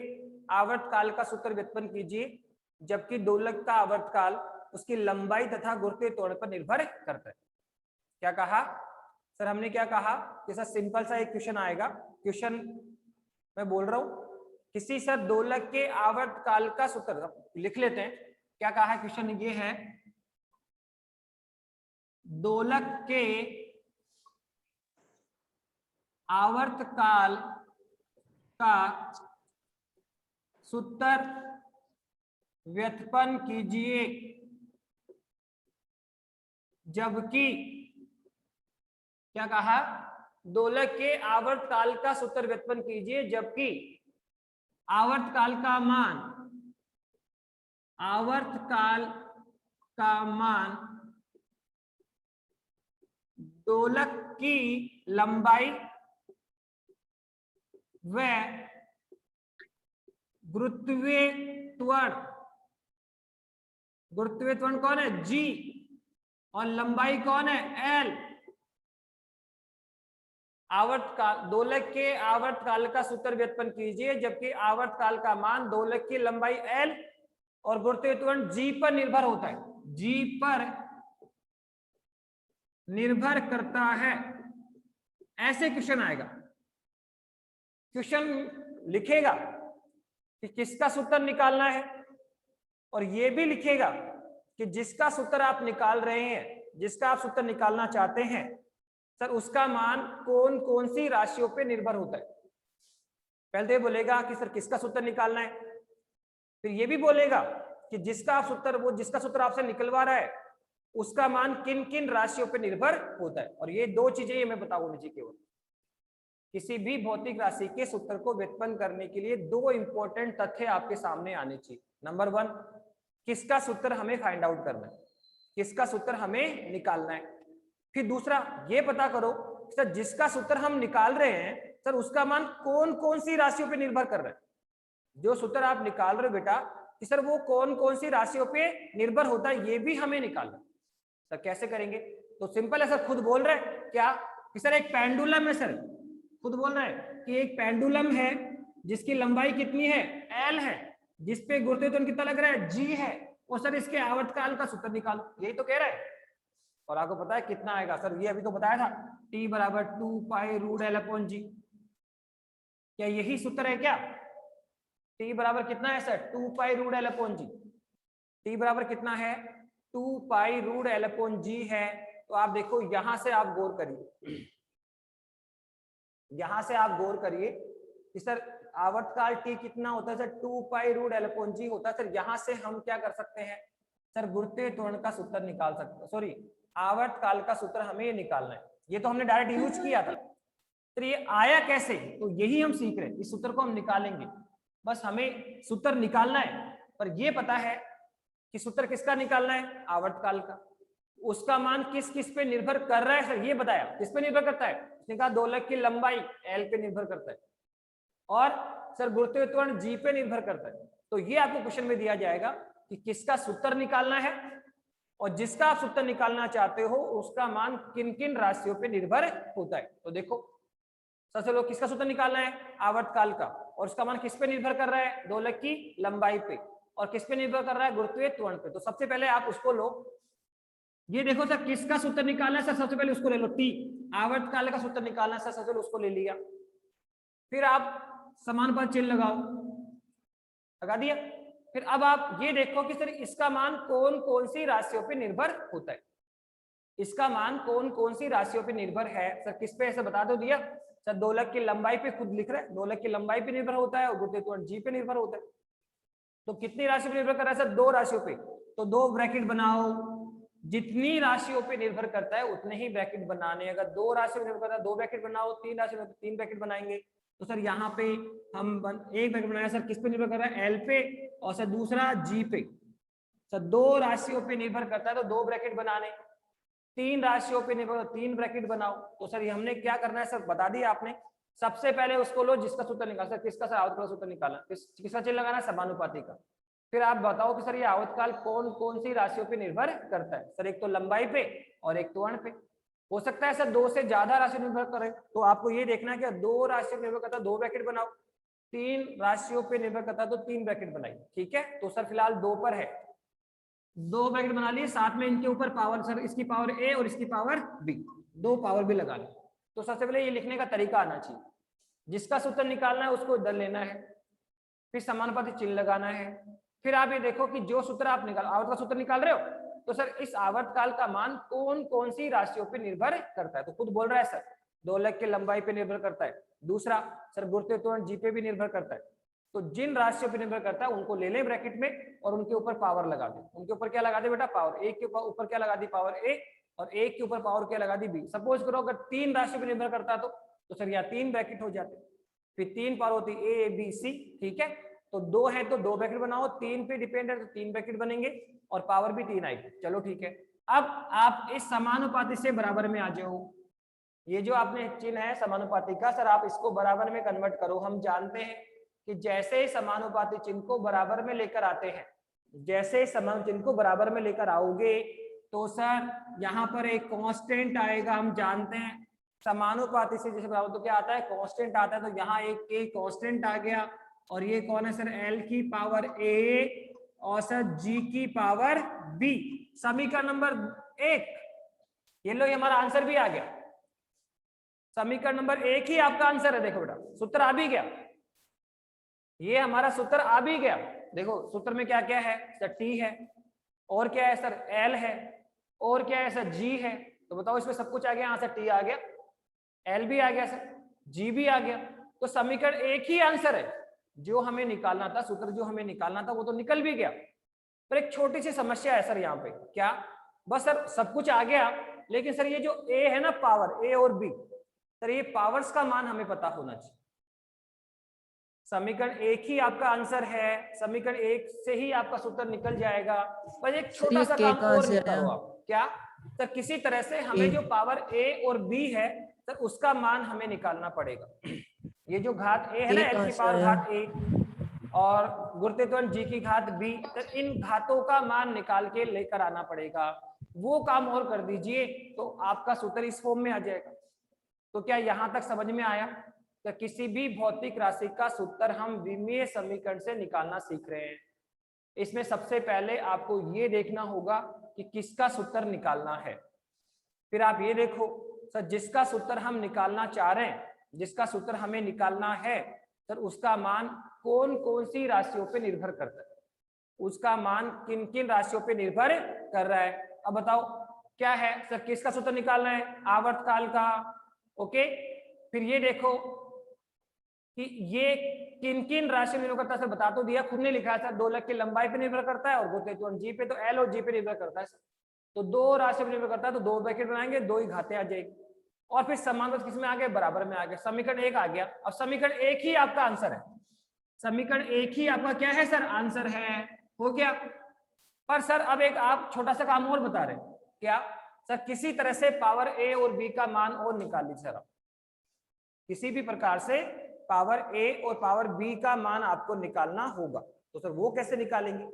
आवर्तकाल का सूत्र व्युत्पन्न कीजिए जबकि दोलक का आवर्तकाल उसकी लंबाई तथा गुरुत्वीय त्वरण पर निर्भर करता है। क्या कहा सर, हमने क्या कहा कि सर सिंपल सा एक क्वेश्चन आएगा, क्वेश्चन मैं बोल रहा हूं किसी सर दोलक के आवर्तकाल का सूत्र लिख लेते हैं। क्या कहा है क्वेश्चन, ये है दोलक के आवर्तकाल का सूत्र व्युत्पन्न कीजिए जबकि, क्या कहा, दोलक के आवर्तकाल का सूत्र व्युत्पन्न कीजिए जबकि आवर्तकाल का मान, आवर्तकाल का मान दोलक की लंबाई व गुरुत्वीय त्वरण, गुरुत्वीय त्वरण कौन है? G, और लंबाई कौन है? L। आवर्तकाल, दोलक के आवर्तकाल का सूत्र व्युत्पन्न कीजिए, जबकि आवर्तकाल का मान दोलक की लंबाई L और गुरुत्वीय त्वरण G पर निर्भर होता है, G पर निर्भर करता है। ऐसे क्वेश्चन आएगा, क्वेश्चन लिखेगा कि किसका सूत्र निकालना है, और ये भी लिखेगा कि जिसका सूत्र आप निकाल रहे हैं, जिसका आप सूत्र निकालना चाहते हैं सर, उसका मान कौन कौन सी राशियों पे निर्भर होता है। पहले तो बोलेगा कि सर किसका सूत्र निकालना है, फिर ये भी बोलेगा कि जिसका सूत्र, वो जिसका सूत्र आपसे निकलवा रहा है उसका मान किन किन राशियों पे निर्भर होता है। और ये दो चीजें मैं बताऊंगा नीचे केवल, किसी भी भौतिक राशि के सूत्र को व्युत्पन्न करने के लिए दो इंपॉर्टेंट तथ्य आपके सामने आने चाहिए। नंबर 1, किसका सूत्र हमें फाइंड आउट करना है, किसका सूत्र हमें निकालना है। फिर दूसरा, ये पता करो सर जिसका सूत्र हम निकाल रहे हैं सर, उसका मान कौन कौन सी राशियों पे निर्भर कर रहा है। जो सूत्र आप निकाल रहे हो बेटा कि सर वो कौन कौन सी राशियों पे निर्भर होता है, ये भी हमें निकालना। सर कैसे करेंगे? तो सिंपल है सर, खुद बोल रहे हैं क्या कि सर एक पेंडुलम है, सर खुद बोल रहे हैं कि एक पेंडुलम है जिसकी लंबाई कितनी है? L है, जिसपे गुरुत्वीय त्वरण कितना लग रहा है? G है, और सर इसके आवर्तकाल का सूत्र निकालो, यही तो कह रहा है। और आपको पता है कितना आएगा सर? ये अभी तो बताया था, T बराबर 2 pi root L upon G। क्या यही सूत्र है क्या? T बराबर कितना है sir? 2 pi root L upon G। T बराबर कितना है? 2 pi root L upon G है। तो आप देखो यहां से आप गौर करिए, यहां से आप गौर करिए कि सर आवर्तकाल T कितना होता है sir? 2 pi root L upon G होता है। सर यहां से हम क्या कर सकते हैं सर? गुरुत्वीय त्वरण का सूत्र निकाल सकते हैं, सॉरी आवर्तकाल का सूत्र हमें निकालना है। ये तो हमने डायरेक्ट यूज किया था, तो ये आया कैसे? तो यही हम सीख रहे हैं, इस सूत्र को हम निकालेंगे। बस हमें सूत्र निकालना है, पर ये पता है कि सूत्र किसका निकालना है? आवर्तकाल का। उसका मान किस किस पे निर्भर कर रहा है सर? ये बताया किस पे निर्भर करता है? उसने कहा दोलक की लंबाई L पे निर्भर करता है, और सर गुरुत्वीय त्वरण G पे निर्भर करता है। तो ये आपको क्वेश्चन में दिया जाएगा कि किसका सूत्र निकालना है, और जिसका आप सूत्र निकालना चाहते हो उसका मान किन किन राशियों पे निर्भर होता है। तो देखो सबसे लोग किसका सूत्र निकालना है? आवर्तकाल का, और उसका मान किस पे निर्भर कर रहा है? दोलक की लंबाई पे, और किस पे निर्भर कर रहा है? गुरुत्वीय त्वरण पे। तो सबसे पहले आप उसको लो, ये देखो सर किसका सूत्र निकालना है सर? सबसे पहले उसको ले लो, T आवर्तकाल का सूत्र निकालना है सर, सबसे पहले उसको ले लिया। फिर आप समानुपात चिन्ह लगाओ, लगा दिया। फिर अब आप ये देखो कि सर इसका मान कौन कौन सी राशियों पे निर्भर होता है, इसका मान कौन कौन सी राशियों पे निर्भर है सर? किस पे? ऐसे बता दो दिया सर, दोलक की लंबाई पे, खुद लिख रहे हैं दोलक की लंबाई पे निर्भर होता है, और गुरुत्वीय त्वरण G पे निर्भर होता है। तो कितनी राशि पे निर्भर कर रहा है सर? 2 राशियों पे। तो 2 ब्रैकेट बनाओ, जितनी राशियों पे निर्भर करता है उतने ही ब्रैकेट बनाने। अगर 2 राशियों पे निर्भर करता है 2 ब्रैकेट बनाओ, 3 राशियों पे 3 ब्रैकेट बनाएंगे। तो सर यहाँ पे हम एक ब्रैकेट बनाया सर, किस पे निर्भर कर रहा है? L पे, और सर दूसरा G पे। सर 2 राशियों पे निर्भर करता है तो 2 ब्रैकेट बनाने, 3 राशियों पे निर्भर 3 ब्रैकेट बनाओ। तो सर ये हमने क्या करना है सर? बता दिया आपने। सबसे पहले उसको लो जिसका सूत्र निकाल, सर किसका? सर आवर्तकाल सूत्र निकालना, किसका चिन्ह लगाना? समानुपाती का। फिर आप बताओ कि सर ये आवर्तकाल कौन कौन सी राशियों पे निर्भर करता है? सर एक तो लंबाई पे और एक त्वरण पे। हो सकता है सर 2 से ज्यादा राशि निर्भर करे, तो आपको ये देखना है कि 2 राशियों पे निर्भर करता है 2 ब्रैकेट बनाओ, 3 राशियों पे निर्भर करता है तो 3 ब्रैकेट बनाइए। ठीक है, तो सर फिलहाल 2 पर है, 2 ब्रैकेट बना लिए, साथ में इनके ऊपर पावर, सर इसकी पावर A और इसकी पावर B, 2 पावर भी लगा ली। तो सबसे पहले ये लिखने का तरीका आना चाहिए, जिसका सूत्र निकालना है उसको इधर लेना है, फिर समानुपाती चिन्ह लगाना है। फिर आप ये देखो कि जो सूत्र आप आवर्त का सूत्र निकाल रहे हो, तो सर इस आवर्तकाल का मान कौन कौन सी राशियों पे निर्भर करता है? तो खुद बोल रहा है सर दोलक की लंबाई पे निर्भर करता है, दूसरा सर गुरुत्वीय त्वरण G पे भी निर्भर करता है। तो जिन राशियों पे निर्भर करता है उनको ले लें ब्रैकेट में, और उनके ऊपर पावर लगा दें। उनके ऊपर क्या लगा दे बेटा? पावर। एक के ऊपर क्या लगा दी? पावर A, और एक के ऊपर पावर क्या लगा दी? B। सपोज करो अगर 3 राशि पे निर्भर करता है तो सर यहाँ 3 ब्रैकेट हो जाते, फिर 3 पावर होती A B C। ठीक है, तो 2 है तो 2 ब्रैकेट बनाओ, 3 पे डिपेंड है तो 3 ब्रैकेट बनेंगे, और पावर भी 3 आएगी। चलो ठीक है, अब आप इस समानुपाती से बराबर में आ जाओ। ये जो आपने चिन्ह है समानुपाती का, सर आप इसको बराबर में कन्वर्ट करो। हम जानते हैं कि जैसे ही समानुपाती चिन्ह को बराबर में लेकर आते हैं, जैसे समानुपाती चिन्ह को बराबर में लेकर आओगे तो सर यहाँ पर एक कांस्टेंट आएगा। हम जानते हैं समानुपाती से जैसे बराबर तो क्या आता है, कांस्टेंट आता है। तो यहाँ एक कांस्टेंट आ गया और ये कौन है सर, L की पावर A और सर G की पावर B। समीकरण नंबर 1, ये लो, ये हमारा आंसर भी आ गया। समीकरण नंबर 1 ही आपका आंसर है। देखो बेटा सूत्र आ भी गया, ये हमारा सूत्र आ भी गया। देखो सूत्र में क्या क्या है सर, T है, और क्या है सर L है, और क्या है सर G है। तो बताओ इसमें सब कुछ आ गया। यहाँ से T आ गया, L भी आ गया सर, G भी आ गया। तो समीकरण 1 ही आंसर है। जो हमें निकालना था, सूत्र जो हमें निकालना था वो तो निकल भी गया। पर एक छोटी सी समस्या है सर यहाँ पे, क्या, बस सर सब कुछ आ गया, लेकिन सर ये जो A है ना, पावर A और B, सर ये पावर्स का मान हमें पता होना चाहिए। समीकरण 1 ही आपका आंसर है, समीकरण 1 से ही आपका सूत्र निकल जाएगा। पर एक छोटा सा काम और करो आप, क्या सर, किसी तरह से हमें जो पावर A और B है सर उसका मान हमें निकालना पड़ेगा। ये जो घात A है ना, L की पावर घात A और गुरुत्व त्वरण G की घात B, सर इन घातों का मान निकाल के लेकर आना पड़ेगा। वो काम और कर दीजिए तो आपका सूत्र इस फॉर्म में आ जाएगा। तो क्या यहां तक समझ में आया? तो किसी भी भौतिक राशि का सूत्र हम विमीय समीकरण से निकालना सीख रहे हैं। इसमें सबसे पहले आपको ये देखना होगा कि किसका सूत्र निकालना है। फिर आप ये देखो सर, जिसका सूत्र हम निकालना चाह रहे हैं, जिसका सूत्र हमें निकालना है सर, उसका मान कौन कौन सी राशियों पे निर्भर करता है, उसका मान किन किन राशियों पे निर्भर कर रहा है। अब बताओ क्या है सर, किसका सूत्र निकालना है, आवर्तकाल का। ओके, फिर ये देखो कि ये किन किन राशि निर्भर करता है सर, बता तो दिया, खुद ने लिखा है सर, दोलक की लंबाई पे निर्भर करता है और गुरुत्व त्वरण G पे, तो L और G पे निर्भर करता है सर। तो दो राशि पे निर्भर करता है, तो दो ब्रैकेट बनाएंगे, दो ही घातें आ जाएगी। और फिर समानुपात किस में आ गए, बराबर में आ गया। समीकरण 1 आ गया। अब समीकरण 1 ही आपका आंसर है, समीकरण 1 ही आपका क्या है सर, आंसर है। हो गया। पर सर अब एक आप छोटा सा काम और बता रहे हैं, क्या सर, किसी तरह से पावर A और B का मान और निकाल लीजिए सर। आप किसी भी प्रकार से पावर A और पावर B का मान आपको निकालना होगा। तो सर वो कैसे निकालेंगे?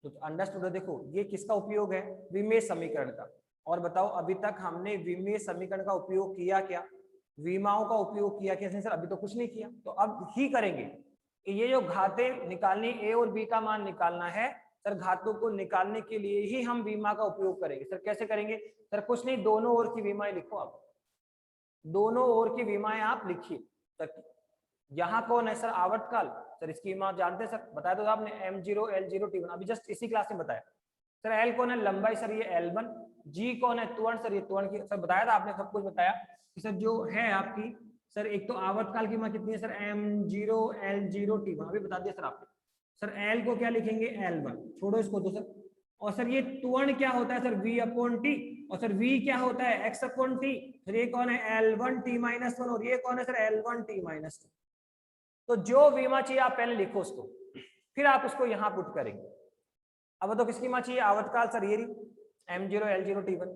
तो अंडरस्टूड। देखो ये किसका उपयोग है, विमेय समीकरण का। और बताओ अभी तक हमने विमेय समीकरण का उपयोग किया क्या, विमाओं का उपयोग किया क्या? सर अभी तो कुछ नहीं किया, तो अब ही करेंगे कि ये जो घातें निकालनी, A और B का मान निकालना है सर, घातों को निकालने के लिए ही हम विमा का उपयोग करेंगे। सर कैसे करेंगे? सर कुछ नहीं, दोनों ओर की विमाएं लिखो आप, दोनों ओर की विमाएं आप लिखिए। सर यहाँ कौन है सर, आवर्तकाल। सर इसकी विमा जानते हैं सर, बताया तो आपने, M0 L0 T1, अभी जस्ट इसी क्लास में बताया। सर L कौन है, लंबाई, सर ये L1। G कौन है, त्वरण, सर ये त्वरण की, सर बताया था आपने, सब कुछ बताया कि सर जो है आपकी सर, एक तो आवर्तकाल की विमा कितनी है सर, M0 L0 T1, अभी बता दिया सर आपने। सर L को क्या लिखेंगे, L1, छोड़ो इसको तो सर। और सर ये त्वरण क्या होता है सर, V/T, और सर V क्या होता है, X/T। सर ये कौन है, L1T-1, और ये कौन है सर, L1T-2। तो जो विमा चाहिए आप पहले लिखो उसको, फिर आप उसको यहाँ पुट करेंगे। अब तो किसकी माँ चाहिए, आवर्तकाल, सर ये रही M0 L0 T1।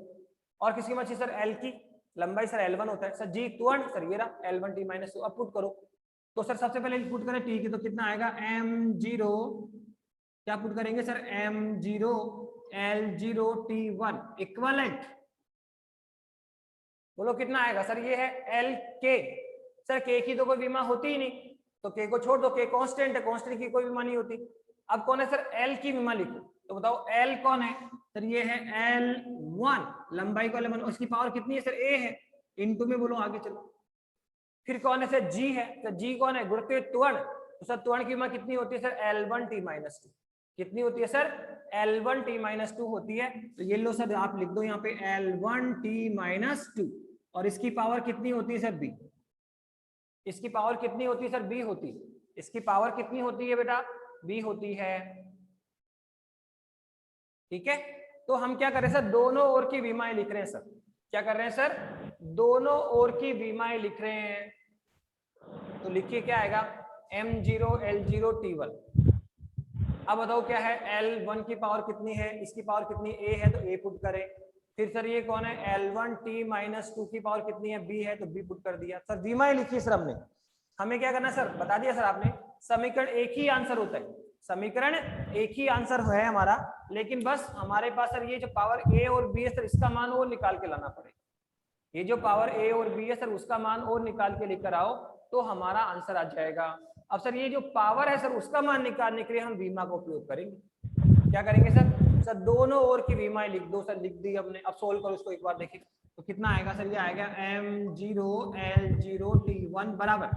और किसकी माँ चाहिए सर, L की लंबाई, सर L1 होता है। सर G त्वरण, सर ये रहा L1T-2। अब पुट करो। तो सर सबसे पहले पुट करें T की, तो कितना आएगा, M0, क्या पुट करेंगे sir, M0 L0 T1 equivalent, बोलो कितना आएगा सर, ये है LK। सर K की तो कोई विमा होती ही नहीं, तो K को छोड़ दो, K कांस्टेंट है, कांस्टेंट की कोई विमा नहीं होती। अब कौन है सर, L की विमा लिखो। तो बताओ L कौन है सर, ये है L1, लंबाई को L1, उसकी पावर कितनी है सर, A है, इनटू में बोलो, आगे चलो। फिर कौन है सर, G है। सर G कौन है, गुरुत्व त्वरण। तो सर त्वरण की विमा कितनी होती है सर, L1T-2। कितनी होती है सर, L1T-2 होती है। तो ये लो सर, आप लिख दो यहाँ पे L1T-2, और इसकी पावर कितनी होती है सर, B। इसकी पावर कितनी होती है सर, B होती है। इसकी पावर कितनी होती है बेटा, B होती है। ठीक है, तो हम क्या कर रहे हैं सर, दोनों ओर की विमाएं लिख रहे हैं सर। क्या कर रहे हैं सर, दोनों ओर की विमाएं लिख रहे हैं। तो लिखिए क्या आएगा, M0 L0 T1। अब बताओ क्या है, L1 की पावर कितनी है, इसकी पावर कितनी, A है, तो A पुट करें। फिर सर ये कौन है, L1T-2 की पावर कितनी है, B है, तो B पुट कर दिया। सर विमाएं लिखी सर हमें क्या करना है सर, बता दिया सर आपने, समीकरण एक ही आंसर होता है, समीकरण एक ही आंसर है हमारा, लेकिन बस हमारे पास सर ये जो पावर ए और बी है सर, इसका मान और निकाल के लाना पड़ेगा। ये जो पावर ए और बी है सर, उसका मान और निकाल के लेकर आओ तो हमारा आंसर आ जाएगा। अब सर ये जो पावर है सर, उसका मान निकालने के लिए हम वीमा का उपयोग करेंगे। क्या करेंगे सर? सर दोनों ओर की वीमाएं लिख दो सर, लिख दी हमने। अब सोल्व करो इसको एक बार, देखिए तो कितना आएगा सर, ये आएगा m0 L0 T1 बराबर,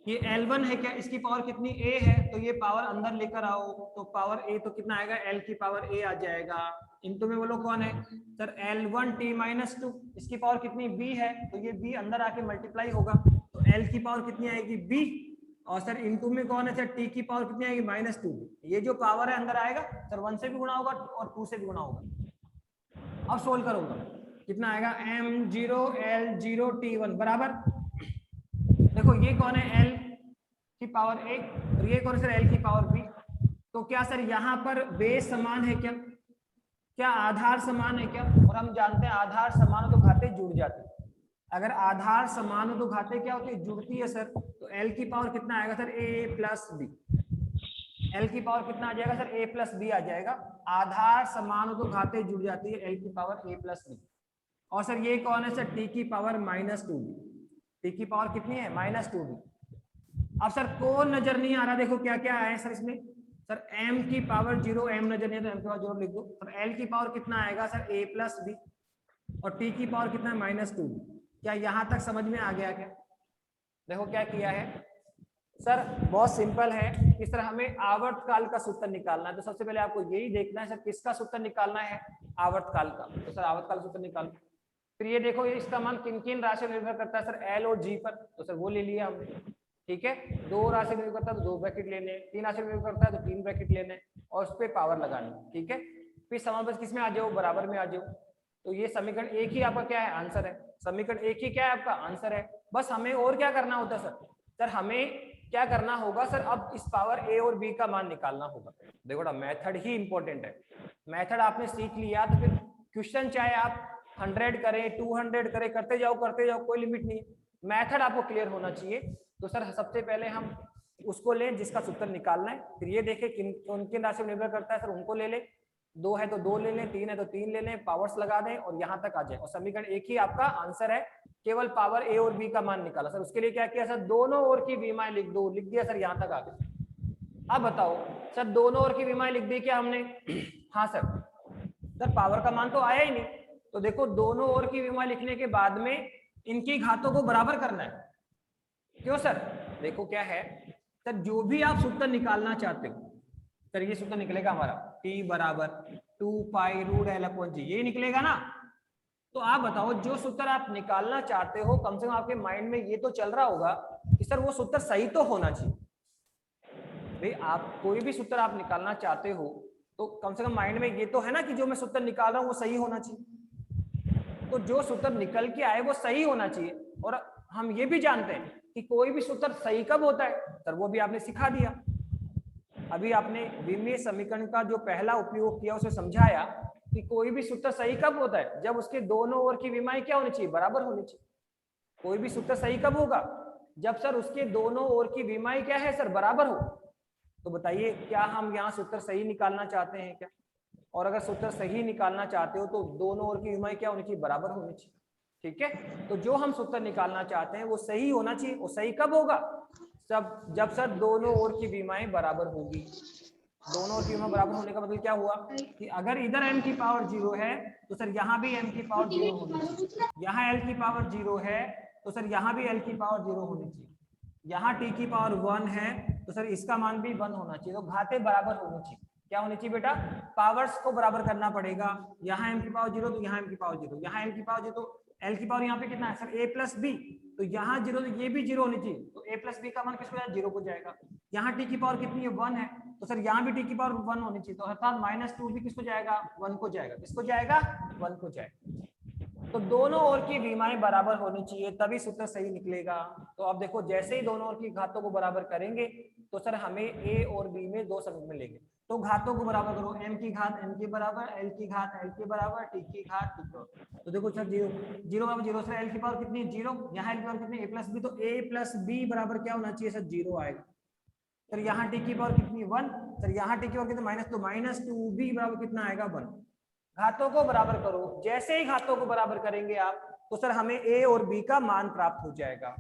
ये L1 है क्या, इसकी पावर कितनी a है, तो ये पावर अंदर लेकर आओ तो पावर a तो कितना आएगा, L की पावर a आ जाएगा, इनटू में बोलो कौन है सर, L1 T-2, इसकी पावर कितनी b है, तो ये b अंदर आके मल्टीप्लाई होगा, तो L की पावर कितनी आएगी b, और सर इनटू में कौन है सर, t की पावर कितनी आएगी -2, ये जो पावर है अंदर आएगा सर 1 से भी गुणा होगा और 2 से भी गुणा होगा। अब सोल्व करूंगा, कितना आएगा m0 L0 T1 बराबर, देखो ये कौन है L की पावर a और ये कौन है सर L की पावर b, तो क्या सर यहाँ पर बेस समान है क्या, क्या आधार समान है क्या, और हम जानते हैं आधार समान हो तो घाते जुड़ जाते हैं, अगर आधार समान हो तो घाते क्या होती है, जुड़ती है सर, तो L की पावर कितना आएगा sir a plus b, L की पावर कितना आ जाएगा सर a प्लस b आ जाएगा, आधार समान हो तो घाते जुड़ जाती है, L की पावर a प्लस b, और सर ये कौन है सर t की पावर -2b, t की पावर कितनी है -2b। अब सर कौन नजर नहीं आ रहा, देखो क्या क्या है सर इसमें, सर m की पावर 0, m नजर नहीं है तो m की पावर 0 लिख दो, सर L की पावर कितना आएगा सर a प्लस b, और t की पावर कितना है -2b। क्या यहाँ तक समझ में आ गया क्या? देखो क्या किया है सर, बहुत सिंपल है, इस तरह हमें आवर्तकाल का सूत्र निकालना है, तो सबसे पहले आपको यही देखना है सर किसका सूत्र निकालना है, आवर्तकाल का, तो सर आवर्तकाल सूत्र निकालो। फिर ये देखो ये इसका मान किन किन राशि निर्भर करता है सर, L और G पर, तो सर वो ले लिया हमने, ठीक है, 2 राशि निर्भर करता है तो 2 ब्रैकेट लेने, 3 राशि निर्भर करता है तो 3 ब्रैकेट लेने और उस पर पावर लगानी, ठीक है। फिर समापन किस में आ जाओ, बराबर में आ जाओ, तो ये समीकरण एक ही आपका क्या है, आंसर है, समीकरण एक ही क्या है आपका आंसर है। बस हमें और क्या करना होता है सर हमें क्या करना होगा सर, अब इस पावर ए और बी का मान निकालना होगा। देखो मेथड ही इंपॉर्टेंट है, मेथड आपने सीख लिया तो फिर क्वेश्चन चाहे आप 100 करें 200 करें, करते जाओ कोई लिमिट नहीं है, मेथड आपको क्लियर होना चाहिए। तो सर सबसे पहले हम उसको लें जिसका सूत्र निकालना है, फिर ये देखें किन किन राशि निर्भर करता है सर, उनको ले लें, 2 है तो 2 ले लें, 3 है तो 3 ले लें, पावर्स लगा दें और यहाँ तक आ जाए और समीकरण एक ही आपका आंसर है, केवल पावर ए और बी का मान निकाला। सर उसके लिए क्या किया सर, दोनों ओर की विमाएं लिख दो, लिख दिया सर, यहाँ तक आ गए। अब बताओ सर दोनों ओर की विमाएं लिख दी क्या हमने, हाँ सर पावर का मान तो आया ही नहीं, तो देखो दोनों ओर की विमाएं लिखने के बाद में इनकी घातों को बराबर करना है, क्यों सर, देखो क्या है सर, जो भी आप सूत्र निकालना चाहते हो सर, ये सूत्र निकलेगा हमारा t बराबर 2 pi root L upon G, ये निकलेगा ना। तो आप बताओ जो सूत्र आप निकालना चाहते हो, कम से कम आपके माइंड में ये तो चल रहा होगा कि सर वो सूत्र सही तो होना चाहिए। भाई आप कोई भी सूत्र आप निकालना चाहते हो तो कम से कम माइंड में ये तो है ना कि जो मैं सूत्र निकाल रहा हूँ वो सही होना चाहिए। तो जो सूत्र निकल के आए वो सही होना चाहिए, और हम ये भी जानते हैं कि कोई भी सूत्र सही कब होता है सर, वो भी आपने सिखा दिया। अभी आपने विमीय समीकरण का जो पहला उपयोग किया उसे समझाया कि कोई भी सूत्र सही कब होता है, जब उसके दोनों ओर की विमाएं क्या होनी चाहिए, बराबर होनी चाहिए। कोई भी सूत्र सही कब होगा, जब सर उसके दोनों ओर की विमाएं क्या है सर, बराबर हो। तो बताइए क्या हम यहाँ सूत्र सही निकालना चाहते हैं क्या, और अगर सूत्र सही निकालना चाहते हो तो दोनों ओर की विमाएं क्या होनी चाहिए, बराबर होनी चाहिए, ठीक है। तो जो हम सूत्र निकालना चाहते हैं वो सही होना चाहिए। वो सही कब होगा, जब सर दोनों ओर की विमाएं बराबर होगी। दोनों ओर की विमाएं बराबर होने का मतलब क्या हुआ कि अगर इधर m की पावर 0 है तो सर यहाँ भी m की पावर 0 होनी चाहिए, यहाँ l की पावर 0 है तो सर यहाँ भी l की पावर 0 होनी चाहिए, यहाँ t की पावर 1 है तो सर इसका मान भी 1 होना चाहिए। तो घाते बराबर होनी चाहिए, क्या होनी चाहिए बेटा, पावर्स को बराबर करना पड़ेगा। यहाँ m की पावर 0 तो यहाँ m की पावर 0, यहाँ l की पावर 0 तो L की पावर यहाँ पे कितना है सर a प्लस b, तो यहाँ 0 तो ये भी 0 होनी चाहिए, तो a प्लस b का मान किसको जाएगा, 0 को जाएगा। यहाँ t की पावर कितनी है 1 है तो सर यहाँ भी t की पावर 1 होनी चाहिए, तो अर्थात -2 भी किसको जाएगा, 1 को जाएगा, किसको जाएगा, 1 को जाएगा। तो दोनों ओर की विमाएं बराबर होनी चाहिए, तभी सूत्र सही निकलेगा। तो अब देखो जैसे ही दोनों ओर की घातों को बराबर करेंगे तो सर हमें ए और बी में दो समीकरण मिलेंगे। तो घातों को बराबर करो, m की घात n के बराबर, l की घात l के बराबर, t की घात t के। तो देखो सर जीरो जीरो बराबर जीरो, सर l की पावर कितनी है जीरो, यहाँ l की पावर कितनी a प्लस बी, तो a प्लस बी बराबर क्या होना चाहिए सर जीरो आएगा। सर यहाँ t की पावर कितनी 1, सर यहाँ t की पावर कितनी माइनस, तो माइनस 2b बराबर कितना आएगा 1। घातों को बराबर करो, जैसे ही घातों को बराबर करेंगे आप तो सर हमें a और b का मान प्राप्त हो जाएगा।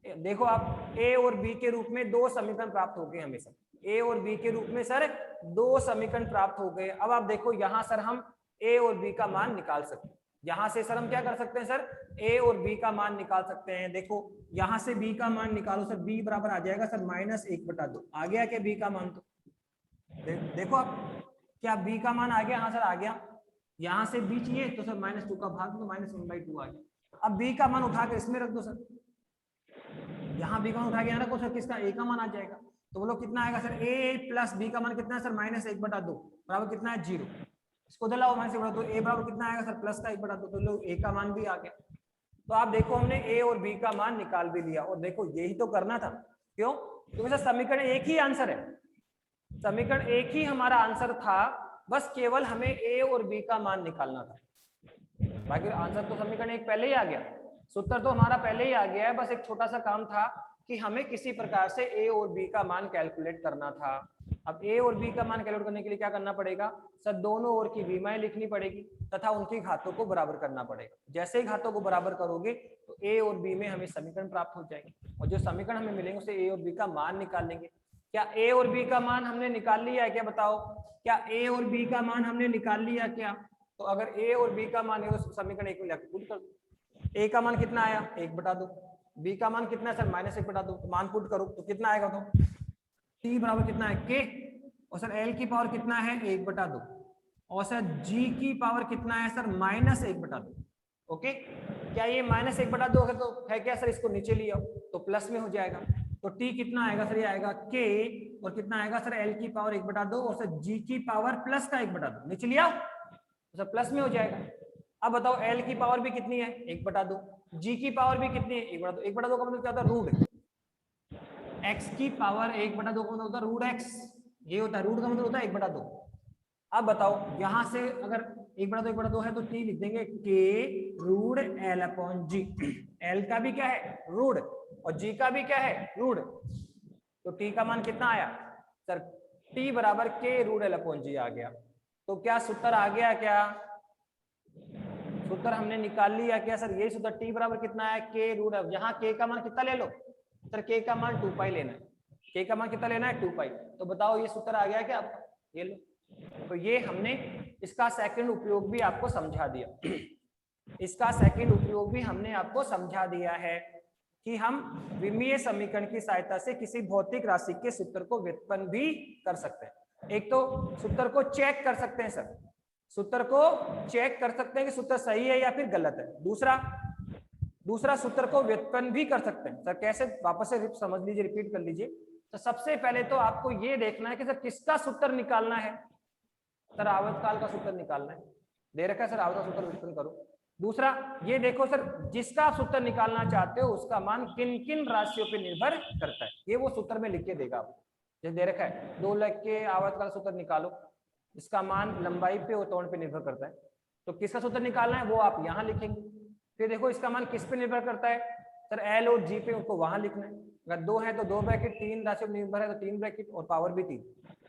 देखो आप a और b के रूप में दो समीकरण प्राप्त हो गए हमें सर, a और b के रूप में सर दो समीकरण प्राप्त हो गए। अब आप देखो यहाँ सर हम a और b का मान निकाल सकते हैं। यहाँ से सर हम क्या कर सकते हैं सर, a और b का मान निकाल सकते हैं। देखो यहाँ से b का मान निकालो सर, b बराबर आ जाएगा सर -1/2। आ गया क्या b का मान? तो देखो आप क्या b का मान आ गया? हाँ सर आ गया। यहाँ से b चाहिए तो सर -2 का भाग तो -1/2 आ गया। अब b का मान उठा के इसमें रख दो सर, यहाँ b का मान उठा के यहाँ रखो सर, किसका a का मान आ जाएगा। तो बोलो कितना आएगा सर, a प्लस b का मान कितना है सर -1/2 बराबर कितना है 0। इसको दिलाओ -1/2, तो a बराबर कितना आएगा सर प्लस का 1/2, तो लो a का मान भी आ गया। तो आप देखो हमने a और b का मान निकाल भी लिया। और देखो यही तो करना था, क्यों? क्योंकि सर समीकरण एक ही आंसर है, समीकरण एक ही हमारा आंसर था, बस केवल हमें a और b का मान निकालना था। बाकी आंसर तो समीकरण एक पहले ही आ गया, सूत्र तो हमारा पहले ही आ गया है। बस एक छोटा सा काम था कि हमें किसी प्रकार से a और b का मान कैलकुलेट करना था। अब a और b का मान कैलकुलेट करने के लिए क्या करना पड़ेगा सर, दोनों ओर की विमाएं लिखनी पड़ेगी तथा उनकी घातों को बराबर करना पड़ेगा। जैसे ही घातों को बराबर करोगे तो a और b में हमें समीकरण प्राप्त हो जाएंगे, और जो समीकरण हमें मिलेंगे उसे a और b का मान निकाल लेंगे। क्या a और b का मान हमने निकाल लिया है क्या? बताओ, क्या a और b का मान हमने निकाल लिया क्या? तो अगर a और b का मान है तो समीकरण एक में लाके पुट कर दो। a का मान कितना आया 1/2, b का मान कितना है सर -1/2, तो मान पुट करो तो कितना आएगा, तो t बराबर कितना है k, और सर l की पावर कितना है 1/2, और सर g की पावर कितना है सर -1/2। ओके, क्या ये -1/2 है तो है क्या सर, इसको नीचे ले आओ तो प्लस में हो जाएगा। तो t कितना आएगा सर, ये आएगा k, और कितना आएगा सर l की पावर 1/2, और सर g की पावर प्लस का 1/2, नीचे ले आओ तो सर प्लस में हो जाएगा। अब बताओ l की पावर भी कितनी है 1/2, g की पावर भी कितनी है 1/2। 1/2 का मतलब क्या होता है, रूट x की पावर 1/2 का मतलब होता है रूट x, ये होता है रूट का मतलब होता है 1/2। अब बताओ यहाँ से अगर 1/2 है तो t लिख देंगे k रूट l/g। l का भी क्या है रूट और g का भी क्या है रूट, तो t का मान कितना आया सर, t बराबर k रूट l/g आ गया। तो क्या सूत्र आ गया, क्या सूत्र हमने निकाल लिया क्या सर? यही सूत्र, t बराबर कितना है k रूट, यहाँ k का मान कितना ले लो सर, k का मान 2π लेना है, k का मान कितना लेना है 2π। तो बताओ ये सूत्र आ गया क्या आपका, ये लो। तो ये हमने इसका सेकंड उपयोग भी आपको समझा दिया, इसका सेकंड उपयोग भी हमने आपको समझा दिया है कि हम विमीय समीकरण की सहायता से किसी भौतिक राशि के सूत्र को व्युत्पन्न भी कर सकते हैं। एक तो सूत्र को चेक कर सकते हैं सर, सूत्र को चेक कर सकते हैं कि सूत्र सही है या फिर गलत है। दूसरा सूत्र को व्युत्पन्न भी कर सकते हैं सर। कैसे, वापस से समझ लीजिए, रिपीट कर लीजिए। तो सबसे पहले तो आपको ये देखना है कि सर किसका सूत्र निकालना है, सर आवर्तकाल का सूत्र निकालना है, दे रखा है सर आवर्त का सूत्र व्युत्पन्न करो। दूसरा ये देखो सर, जिसका सूत्र निकालना चाहते हो उसका मान किन किन राशियों पर निर्भर करता है, ये वो सूत्र में लिख के देगा आपको। जैसे दे रखा है 2 लाख के आवर्तकाल सूत्र निकालो, इसका मान लंबाई पे और त्वरण पे निर्भर करता है, तो किसका सूत्र निकालना है वो आप यहाँ लिखेंगे। फिर देखो इसका मान किस पे निर्भर करता है सर, एल और जी पे, उनको वहां लिखना है। अगर 2 है तो 2 ब्रैकेट, 3 राशि पर निर्भर है तो 3 ब्रैकेट, और पावर भी 3,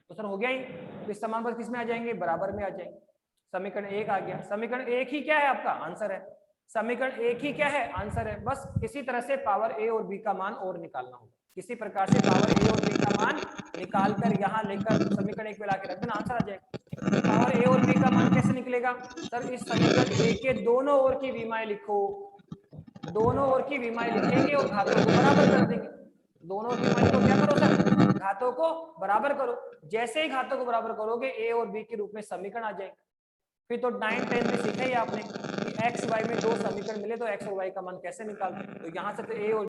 तो सर हो गया ही। तो इस समान पर किस में आ जाएंगे, बराबर में आ जाएंगे। समीकरण 1 आ गया। समीकरण 1 ही क्या है आपका आंसर है, समीकरण 1 ही क्या है आंसर है। बस किसी तरह से पावर a और b का मान और निकालना होगा, किसी प्रकार से पावर a और b का मान निकाल कर यहाँ लेकर समीकरण 1 पे लाके रख देना, आंसर आ जाएगा। पावर a और b का मान कैसे निकलेगा सर, इस समीकरण a के दोनों ओर की विमाएं लिखो, दोनों ओर की विमाएं लिखेंगे और घातों को बराबर कर देंगे। दोनों ओर की विमाएं को क्या करो सर, घातों को बराबर करो। जैसे ही घातों को बराबर करोगे a और b के रूप में समीकरण आ जाएंगे। फिर तो 9, 10 में सीखा ही आपने कि x y में 2 समीकरण मिले तो x और y का मान कैसे निकालते, तो यहाँ से तो a और